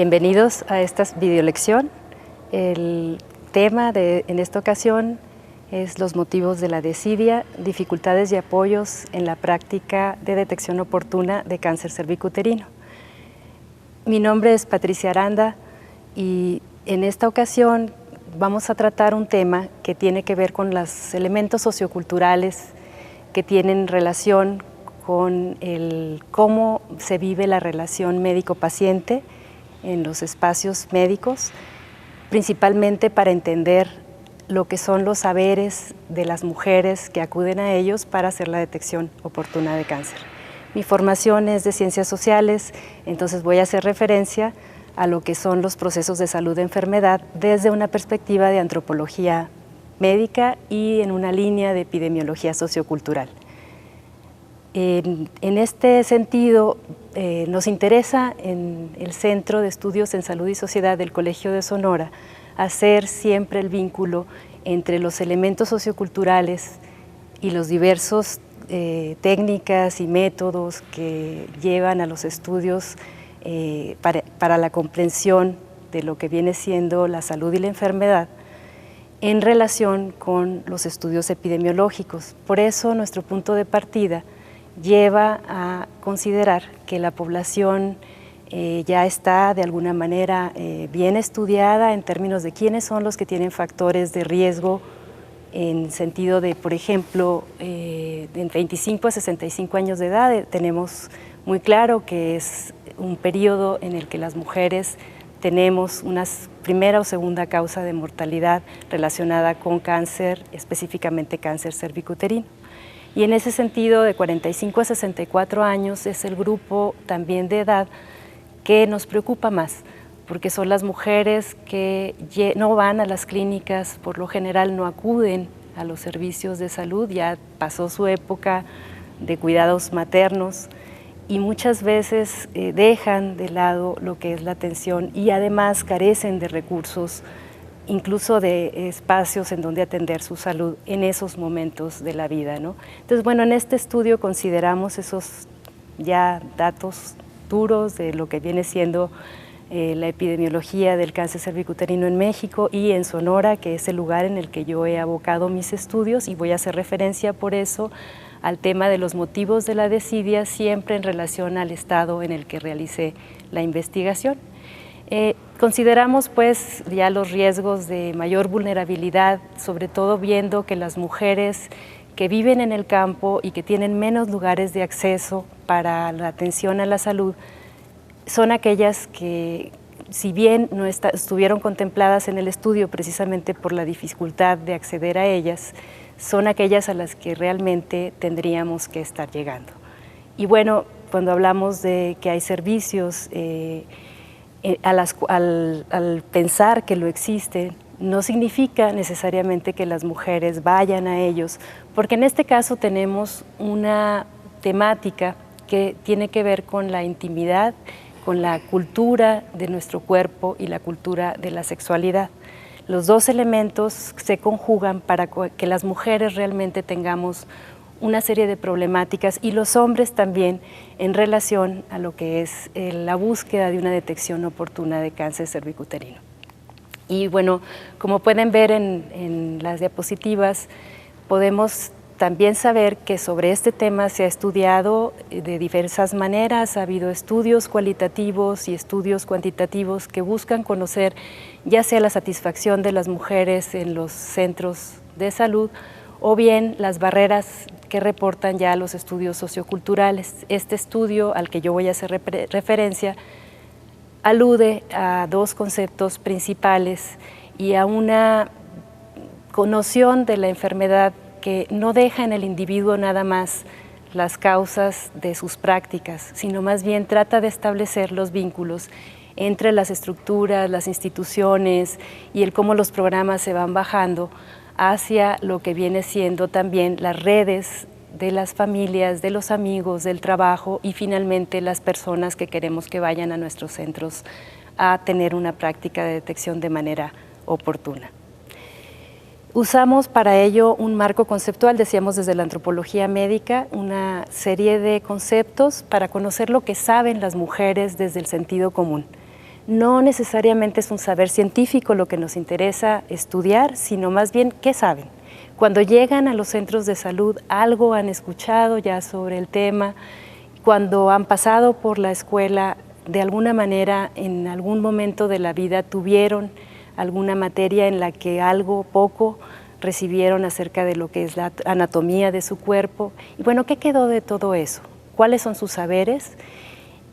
Bienvenidos a esta videolección. El tema en esta ocasión es los motivos de la desidia, dificultades y apoyos en la práctica de detección oportuna de cáncer cervicuterino. Mi nombre es Patricia Aranda y en esta ocasión vamos a tratar un tema que tiene que ver con los elementos socioculturales que tienen relación con cómo se vive la relación médico-paciente en los espacios médicos, principalmente para entender lo que son los saberes de las mujeres que acuden a ellos para hacer la detección oportuna de cáncer. Mi formación es de ciencias sociales, entonces voy a hacer referencia a lo que son los procesos de salud de enfermedad desde una perspectiva de antropología médica y en una línea de epidemiología sociocultural. En este sentido, nos interesa en el Centro de Estudios en Salud y Sociedad del Colegio de Sonora hacer siempre el vínculo entre los elementos socioculturales y los diversos técnicas y métodos que llevan a los estudios para la comprensión de lo que viene siendo la salud y la enfermedad en relación con los estudios epidemiológicos. Por eso nuestro punto de partida lleva a considerar que la población ya está de alguna manera bien estudiada en términos de quiénes son los que tienen factores de riesgo en sentido de, por ejemplo, de 25 a 65 años de edad. Tenemos muy claro que es un periodo en el que las mujeres tenemos una primera o segunda causa de mortalidad relacionada con cáncer, específicamente cáncer cervicuterino. Y en ese sentido, de 45 a 64 años es el grupo también de edad que nos preocupa más, porque son las mujeres que no van a las clínicas, por lo general no acuden a los servicios de salud, ya pasó su época de cuidados maternos y muchas veces dejan de lado lo que es la atención y además carecen de recursos, incluso de espacios en donde atender su salud en esos momentos de la vida, ¿no? Entonces, bueno, en este estudio consideramos esos ya datos duros de lo que viene siendo la epidemiología del cáncer cervicuterino en México y en Sonora, que es el lugar en el que yo he abocado mis estudios, y voy a hacer referencia por eso al tema de los motivos de la desidia, siempre en relación al estado en el que realicé la investigación. Consideramos pues ya los riesgos de mayor vulnerabilidad, sobre todo viendo que las mujeres que viven en el campo y que tienen menos lugares de acceso para la atención a la salud, son aquellas que, si bien no estuvieron contempladas en el estudio precisamente por la dificultad de acceder a ellas, son aquellas a las que realmente tendríamos que estar llegando. Y bueno, cuando hablamos de que hay servicios, al pensar que lo existen, no significa necesariamente que las mujeres vayan a ellos, porque en este caso tenemos una temática que tiene que ver con la intimidad, con la cultura de nuestro cuerpo y la cultura de la sexualidad. Los dos elementos se conjugan para que las mujeres realmente tengamos una serie de problemáticas y los hombres también en relación a lo que es la búsqueda de una detección oportuna de cáncer cervicuterino. Y bueno, como pueden ver en las diapositivas, podemos también saber que sobre este tema se ha estudiado de diversas maneras. Ha habido estudios cualitativos y estudios cuantitativos que buscan conocer ya sea la satisfacción de las mujeres en los centros de salud o bien las barreras que reportan ya los estudios socioculturales. Este estudio al que yo voy a hacer referencia alude a dos conceptos principales y a una noción de la enfermedad que no deja en el individuo nada más las causas de sus prácticas, sino más bien trata de establecer los vínculos entre las estructuras, las instituciones y el cómo los programas se van bajando hacia lo que viene siendo también las redes de las familias, de los amigos, del trabajo y finalmente las personas que queremos que vayan a nuestros centros a tener una práctica de detección de manera oportuna. Usamos para ello un marco conceptual, decíamos desde la antropología médica, una serie de conceptos para conocer lo que saben las mujeres desde el sentido común. no necesariamente es un saber científico lo que nos interesa estudiar, sino más bien qué saben. Cuando llegan a los centros de salud, algo han escuchado ya sobre el tema, cuando han pasado por la escuela, de alguna manera, en algún momento de la vida tuvieron alguna materia en la que algo poco recibieron acerca de lo que es la anatomía de su cuerpo. Y bueno, ¿qué quedó de todo eso? ¿Cuáles son sus saberes?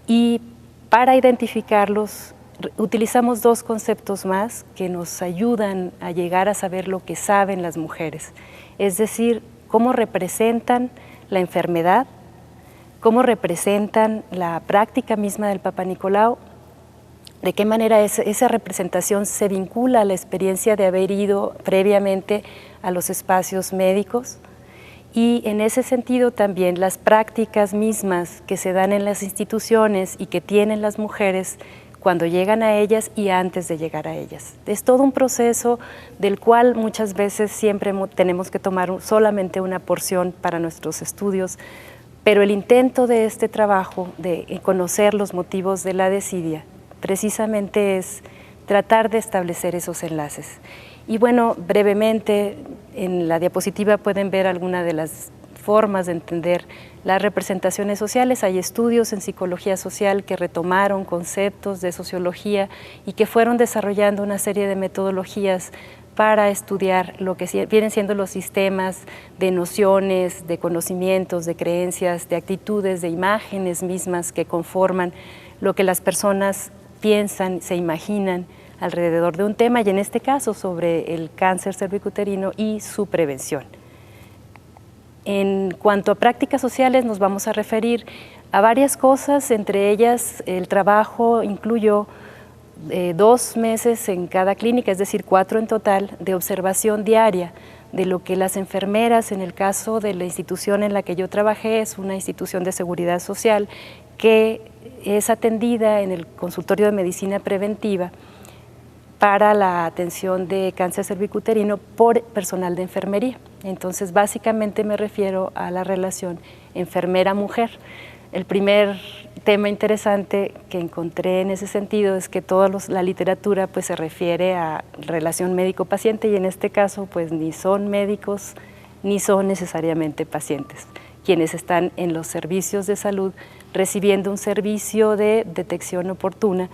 Y para identificarlos, utilizamos dos conceptos más que nos ayudan a llegar a saber lo que saben las mujeres. Es decir, cómo representan la enfermedad, cómo representan la práctica misma del Papa Nicolau, de qué manera esa representación se vincula a la experiencia de haber ido previamente a los espacios médicos, y en ese sentido también las prácticas mismas que se dan en las instituciones y que tienen las mujeres cuando llegan a ellas y antes de llegar a ellas. Es todo un proceso del cual muchas veces siempre tenemos que tomar solamente una porción para nuestros estudios, pero el intento de este trabajo de conocer los motivos de la desidia precisamente es tratar de establecer esos enlaces. Y bueno, brevemente, en la diapositiva pueden ver algunas de las formas de entender las representaciones sociales. Hay estudios en psicología social que retomaron conceptos de sociología y que fueron desarrollando una serie de metodologías para estudiar lo que vienen siendo los sistemas de nociones, de conocimientos, de creencias, de actitudes, de imágenes mismas que conforman lo que las personas piensan, se imaginan alrededor de un tema, y en este caso sobre el cáncer cervicuterino y su prevención. En cuanto a prácticas sociales, nos vamos a referir a varias cosas, entre ellas el trabajo incluyó 2 meses en cada clínica, es decir, 4 en total, de observación diaria de lo que las enfermeras, en el caso de la institución en la que yo trabajé, es una institución de seguridad social que es atendida en el consultorio de medicina preventiva para la atención de cáncer cervicuterino por personal de enfermería. Entonces, básicamente me refiero a la relación enfermera-mujer. El primer tema interesante que encontré en ese sentido es que toda la literatura pues, se refiere a relación médico-paciente, y en este caso pues ni son médicos ni son necesariamente pacientes quienes están en los servicios de salud recibiendo un servicio de detección oportuna.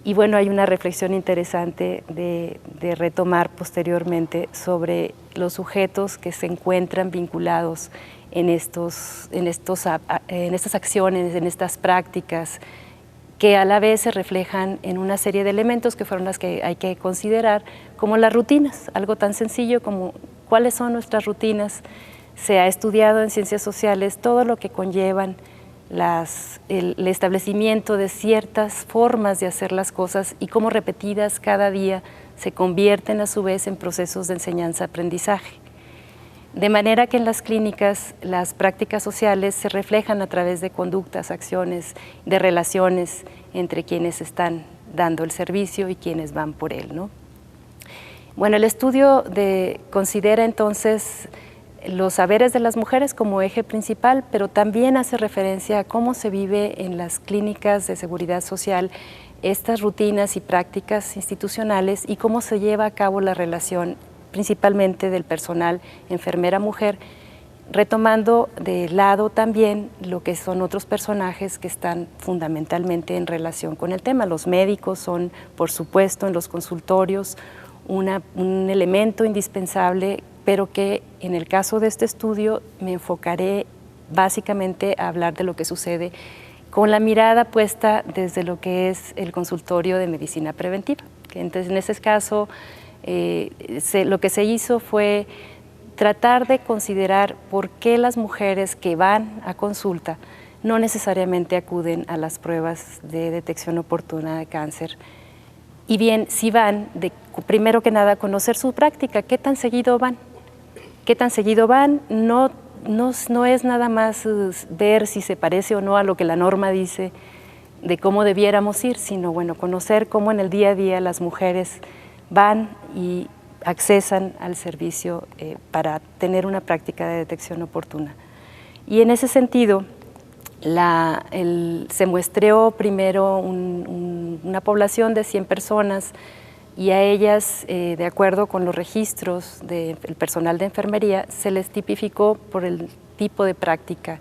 Y bueno, hay una reflexión interesante de retomar posteriormente sobre los sujetos que se encuentran vinculados en estas acciones, en estas prácticas, que a la vez se reflejan en una serie de elementos que fueron las que hay que considerar, como las rutinas, algo tan sencillo como cuáles son nuestras rutinas. Se ha estudiado en ciencias sociales todo lo que conllevan el establecimiento de ciertas formas de hacer las cosas y cómo repetidas cada día se convierten a su vez en procesos de enseñanza-aprendizaje. De manera que en las clínicas las prácticas sociales se reflejan a través de conductas, acciones, de relaciones entre quienes están dando el servicio y quienes van por él, ¿no? Bueno, el estudio considera entonces los saberes de las mujeres como eje principal, pero también hace referencia a cómo se vive en las clínicas de seguridad social estas rutinas y prácticas institucionales y cómo se lleva a cabo la relación principalmente del personal enfermera-mujer, retomando de lado también lo que son otros personajes que están fundamentalmente en relación con el tema. Los médicos son, por supuesto, en los consultorios un elemento indispensable, pero que en el caso de este estudio me enfocaré básicamente a hablar de lo que sucede con la mirada puesta desde lo que es el consultorio de medicina preventiva. Entonces, en ese caso, lo que se hizo fue tratar de considerar por qué las mujeres que van a consulta no necesariamente acuden a las pruebas de detección oportuna de cáncer. Y bien, si van, primero que nada, conocer su práctica, qué tan seguido van. ¿Qué tan seguido van? No es nada más ver si se parece o no a lo que la norma dice de cómo debiéramos ir, sino bueno, conocer cómo en el día a día las mujeres van y accesan al servicio para tener una práctica de detección oportuna. Y en ese sentido, Se muestreó primero una población de 100 personas y a ellas, de acuerdo con los registros del personal de enfermería, se les tipificó por el tipo de práctica.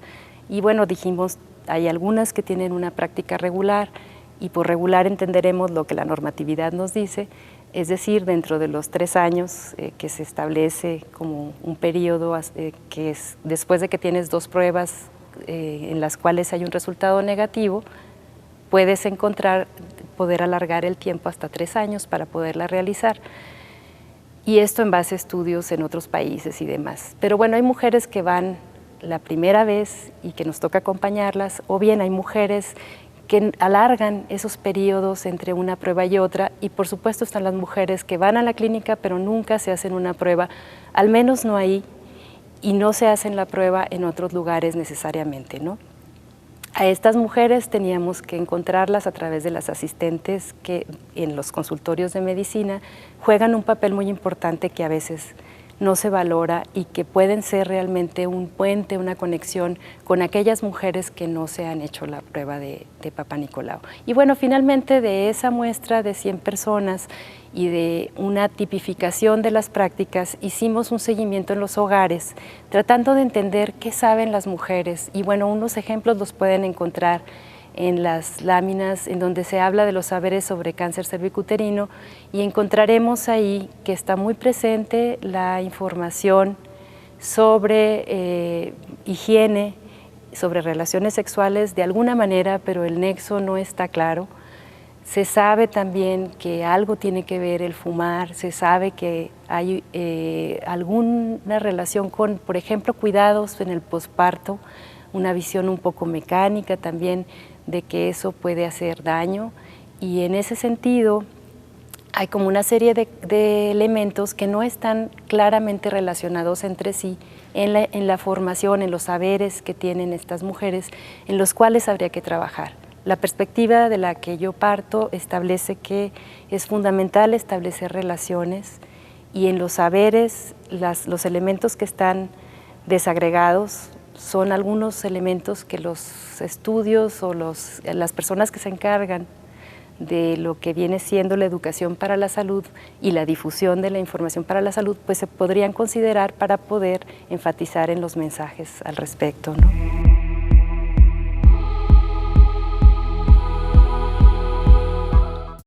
Y bueno, dijimos, hay algunas que tienen una práctica regular, y por regular entenderemos lo que la normatividad nos dice, es decir, dentro de los 3 años que se establece como un periodo que es después de que tienes 2 pruebas en las cuales hay un resultado negativo, puedes poder alargar el tiempo hasta 3 años para poderla realizar. Y esto en base a estudios en otros países y demás. Pero bueno, hay mujeres que van la primera vez y que nos toca acompañarlas, o bien hay mujeres que alargan esos periodos entre una prueba y otra, y por supuesto están las mujeres que van a la clínica pero nunca se hacen una prueba, al menos no ahí, y no se hacen la prueba en otros lugares necesariamente, ¿no? A estas mujeres teníamos que encontrarlas a través de las asistentes que en los consultorios de medicina juegan un papel muy importante que a veces no se valora y que pueden ser realmente un puente, una conexión con aquellas mujeres que no se han hecho la prueba de Papá Nicolau. Y bueno, finalmente de esa muestra de 100 personas y de una tipificación de las prácticas, hicimos un seguimiento en los hogares, tratando de entender qué saben las mujeres. Y bueno, unos ejemplos los pueden encontrar en las láminas en donde se habla de los saberes sobre cáncer cervicuterino, y encontraremos ahí que está muy presente la información sobre higiene, sobre relaciones sexuales de alguna manera, pero el nexo no está claro. Se sabe también que algo tiene que ver el fumar, se sabe que hay alguna relación con, por ejemplo, cuidados en el posparto, una visión un poco mecánica también de que eso puede hacer daño, y en ese sentido hay como una serie de elementos que no están claramente relacionados entre sí en la formación, en los saberes que tienen estas mujeres, en los cuales habría que trabajar. La perspectiva de la que yo parto establece que es fundamental establecer relaciones, y en los saberes los elementos que están desagregados son algunos elementos que los estudios o las personas que se encargan de lo que viene siendo la educación para la salud y la difusión de la información para la salud, pues se podrían considerar para poder enfatizar en los mensajes al respecto, ¿no?